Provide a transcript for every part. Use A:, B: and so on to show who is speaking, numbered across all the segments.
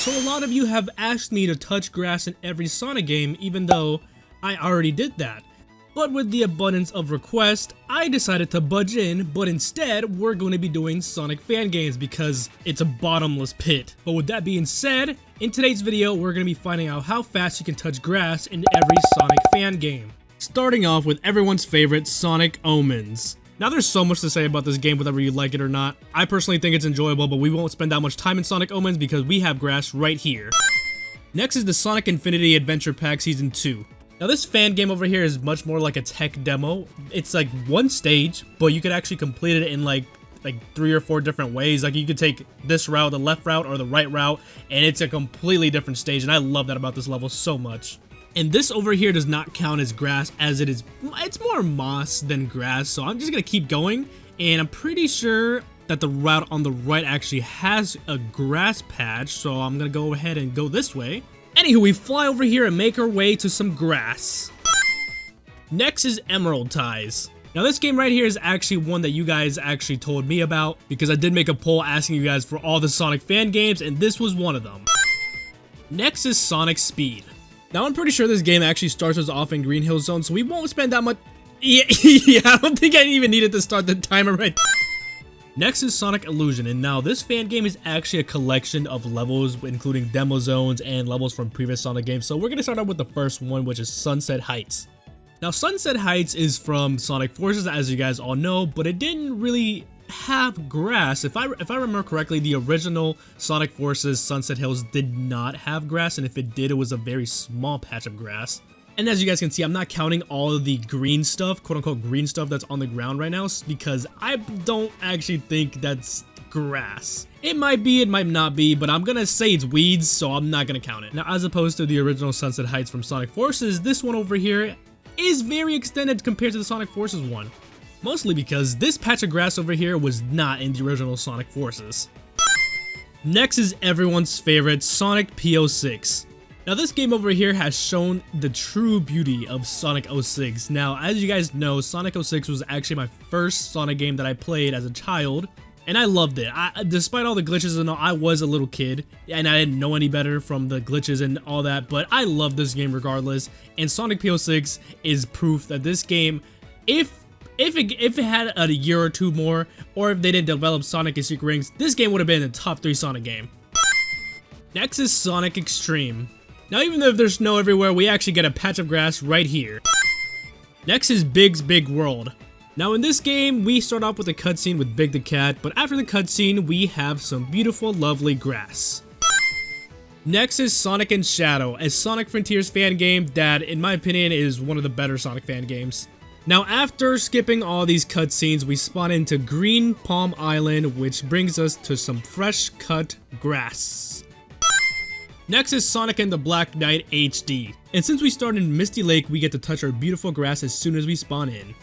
A: So a lot of you have asked me to touch grass in every Sonic game, even though I already did that. But with the abundance of requests, I decided to budge in, but instead, we're going to be doing Sonic fan games because it's a bottomless pit. But with that being said, in today's video, we're going to be finding out how fast you can touch grass in every Sonic fan game. Starting off with everyone's favorite, Sonic Omens. Now there's so much to say about this game whether you like it or not. I personally think it's enjoyable, but we won't spend that much time in Sonic Omens because we have grass right here. Next is the Sonic Infinity Adventure Pack Season 2. Now this fan game over here is much more like a tech demo. It's like one stage, but you could actually complete it in like 3 or 4 different ways. Like you could take this route, the left route, or the right route, and it's a completely different stage, and I love that about this level so much. And this over here does not count as grass, as it's more moss than grass, so I'm just gonna keep going, and I'm pretty sure that the route on the right actually has a grass patch, so I'm gonna go ahead and go this way. Anywho, we fly over here and make our way to some grass. Next is Emerald Ties. Now this game right here is actually one that you guys actually told me about, because I did make a poll asking you guys for all the Sonic fan games, and this was one of them. Next is Sonic Speed. Now I'm pretty sure this game actually starts us off in Green Hill Zone, so we won't spend that much. Yeah, I don't think I even needed to start the timer right. Next is Sonic Illusion, and now this fan game is actually a collection of levels, including demo zones and levels from previous Sonic games. So we're gonna start out with the first one, which is Sunset Heights. Now Sunset Heights is from Sonic Forces, as you guys all know, but it didn't really have grass. If I remember correctly, the original Sonic Forces Sunset Hills did not have grass, and if it did, it was a very small patch of grass. And as you guys can see, I'm not counting all of the green stuff, quote-unquote green stuff that's on the ground right now, because I don't actually think that's grass. It might be, it might not be, but I'm gonna say it's weeds, so I'm not gonna count it. Now, as opposed to the original Sunset Heights from Sonic Forces, this one over here is very extended compared to the Sonic Forces one. Mostly because this patch of grass over here was not in the original Sonic Forces. Next is everyone's favorite, Sonic P06. Now this game over here has shown the true beauty of Sonic 06. Now as you guys know, Sonic 06 was actually my first Sonic game that I played as a child, and I loved it. Despite all the glitches and all, I was a little kid, and I didn't know any better from the glitches and all that, but I loved this game regardless, and Sonic P06 is proof that this game, if it had a year or two more, or if they didn't develop Sonic and Secret Rings, this game would have been a top 3 Sonic game. Next is Sonic Extreme. Now even though there's snow everywhere, we actually get a patch of grass right here. Next is Big's Big World. Now in this game, we start off with a cutscene with Big the Cat, but after the cutscene, we have some beautiful, lovely grass. Next is Sonic and Shadow, a Sonic Frontiers fan game that, in my opinion, is one of the better Sonic fan games. Now after skipping all these cutscenes, we spawn into Green Palm Island, which brings us to some fresh cut grass. Next is Sonic and the Black Knight HD. And since we start in Misty Lake, we get to touch our beautiful grass as soon as we spawn in.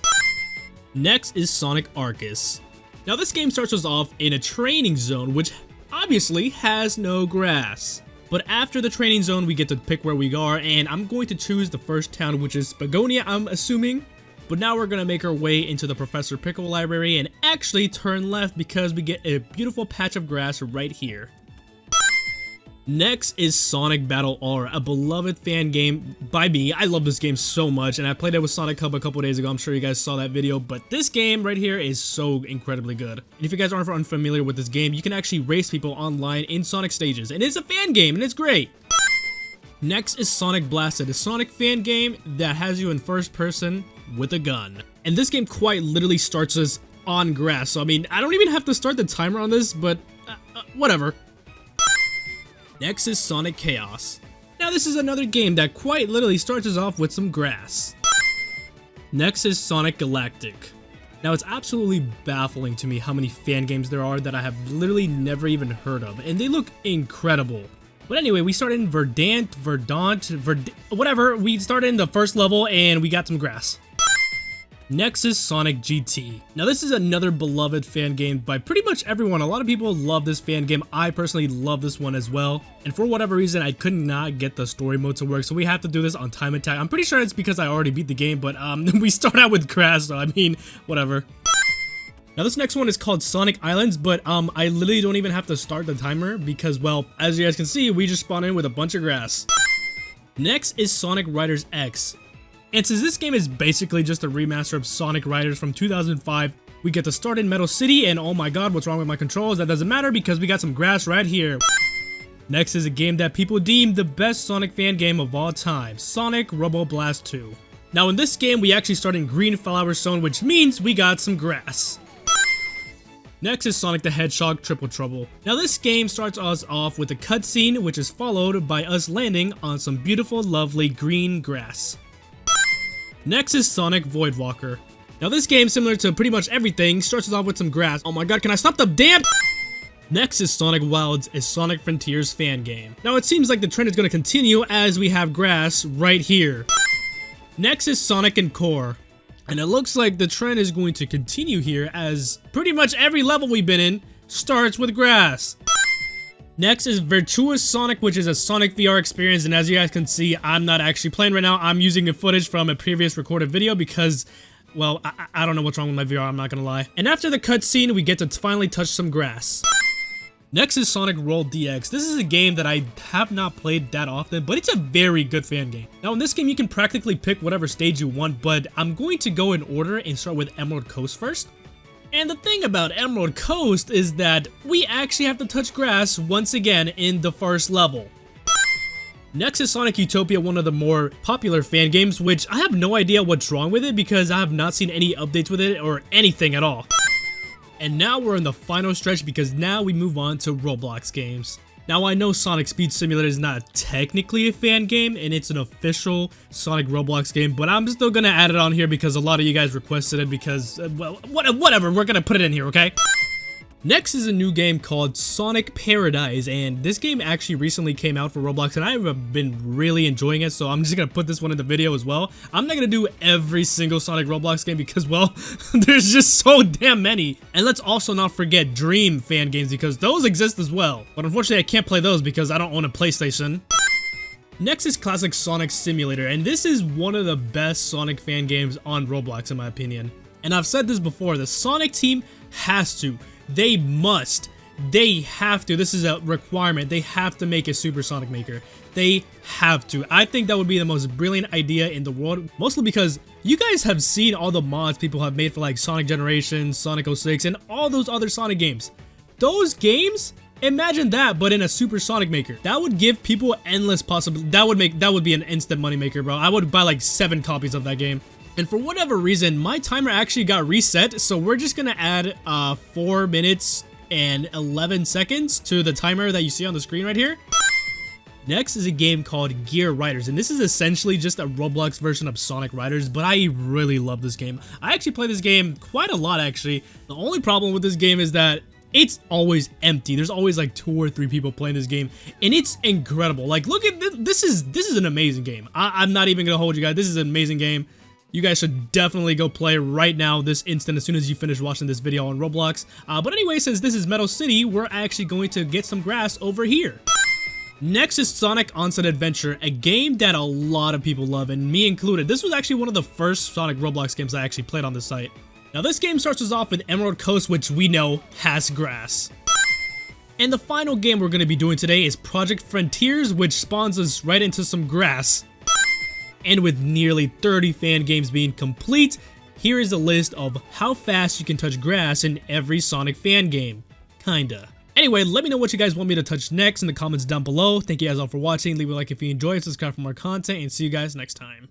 A: Next is Sonic Arcus. Now this game starts us off in a training zone, which obviously has no grass. But after the training zone, we get to pick where we are, and I'm going to choose the first town, which is Spagonia, I'm assuming. But now we're going to make our way into the Professor Pickle Library and actually turn left because we get a beautiful patch of grass right here. Next is Sonic Battle R, a beloved fan game by me. I love this game so much, and I played it with Sonic Hub a couple days ago. I'm sure you guys saw that video, but this game right here is so incredibly good. And if you guys aren't unfamiliar with this game, you can actually race people online in Sonic stages, and it's a fan game, and it's great. Next is Sonic Blasted, a Sonic fan game that has you in first person with a gun. And this game quite literally starts us on grass, so I mean, I don't even have to start the timer on this, but whatever. Next is Sonic Chaos. Now this is another game that quite literally starts us off with some grass. Next is Sonic Galactic. Now it's absolutely baffling to me how many fan games there are that I have literally never even heard of, and they look incredible. But anyway, we started in Verdant, whatever. We started in the first level and we got some grass. Next is Sonic GT. Now this is another beloved fan game by pretty much everyone. A lot of people love this fan game. I personally love this one as well. And for whatever reason, I could not get the story mode to work, so we have to do this on time attack. I'm pretty sure it's because I already beat the game, but we start out with grass, so I mean, whatever. Now this next one is called Sonic Islands, but I literally don't even have to start the timer because, well, as you guys can see, we just spawn in with a bunch of grass. Next is Sonic Riders X. And since this game is basically just a remaster of Sonic Riders from 2005, we get to start in Metal City, and oh my god, what's wrong with my controls? That doesn't matter because we got some grass right here. Next is a game that people deem the best Sonic fan game of all time, Sonic Robo Blast 2. Now in this game, we actually start in Green Flower Zone, which means we got some grass. Next is Sonic the Hedgehog Triple Trouble. Now this game starts us off with a cutscene, which is followed by us landing on some beautiful, lovely green grass. Next is Sonic Voidwalker. Now this game, similar to pretty much everything, starts us off with some grass. Oh my god, can I stop the damn... Next is Sonic Wilds, a Sonic Frontiers fan game. Now it seems like the trend is going to continue as we have grass right here. Next is Sonic and Core. And it looks like the trend is going to continue here as pretty much every level we've been in starts with grass. Next is Virtuous Sonic, which is a Sonic VR experience, and as you guys can see, I'm not actually playing right now. I'm using the footage from a previous recorded video because, well, I don't know what's wrong with my VR, I'm not gonna lie. And after the cutscene, we get to finally touch some grass. Next is Sonic Roll DX. This is a game that I have not played that often, but it's a very good fan game. Now in this game, you can practically pick whatever stage you want, but I'm going to go in order and start with Emerald Coast first. And the thing about Emerald Coast is that we actually have to touch grass once again in the first level. Next is Sonic Utopia, one of the more popular fan games, which I have no idea what's wrong with it because I have not seen any updates with it or anything at all. And now we're in the final stretch because now we move on to Roblox games. Now I know Sonic Speed Simulator is not technically a fan game and it's an official Sonic Roblox game, but I'm still gonna add it on here because a lot of you guys requested it because, well, whatever, we're gonna put it in here, okay? Next is a new game called Sonic Paradise, and this game actually recently came out for Roblox and I've been really enjoying it, so I'm just gonna put this one in the video as well. I'm not gonna do every single Sonic Roblox game because, well, there's just so damn many. And let's also not forget Dream fan games because those exist as well, but unfortunately I can't play those because I don't own a PlayStation. Next is Classic Sonic Simulator, and this is one of the best Sonic fan games on Roblox in my opinion. And I've said this before, the Sonic team has to. They must. They have to. This is a requirement. They have to make a Super Sonic Maker. They have to. I think that would be the most brilliant idea in the world. Mostly because you guys have seen all the mods people have made for like Sonic Generations, Sonic 06, and all those other Sonic games. Those games, imagine that, but in a Super Sonic Maker. That would give people endless possibilities. That would be an instant money maker, bro. I would buy like 7 copies of that game. And for whatever reason, my timer actually got reset, so we're just gonna add 4 minutes and 11 seconds to the timer that you see on the screen right here. Next is a game called Gear Riders, and this is essentially just a Roblox version of Sonic Riders, but I really love this game. I actually play this game quite a lot, actually. The only problem with this game is that it's always empty. There's always like 2 or 3 people playing this game, and it's incredible. Like, look at this. This is an amazing game. I'm not even gonna hold you guys. This is an amazing game. You guys should definitely go play right now, this instant, as soon as you finish watching this video on Roblox. But anyway, since this is Metal City, we're actually going to get some grass over here. Next is Sonic Onset Adventure, a game that a lot of people love, and me included. This was actually one of the first Sonic Roblox games I actually played on this site. Now this game starts us off with Emerald Coast, which we know has grass. And the final game we're going to be doing today is Project Frontiers, which spawns us right into some grass. And with nearly 30 fan games being complete, here is a list of how fast you can touch grass in every Sonic fan game. Kinda. Anyway, let me know what you guys want me to touch next in the comments down below. Thank you guys all for watching. Leave a like if you enjoyed, subscribe for more content, and see you guys next time.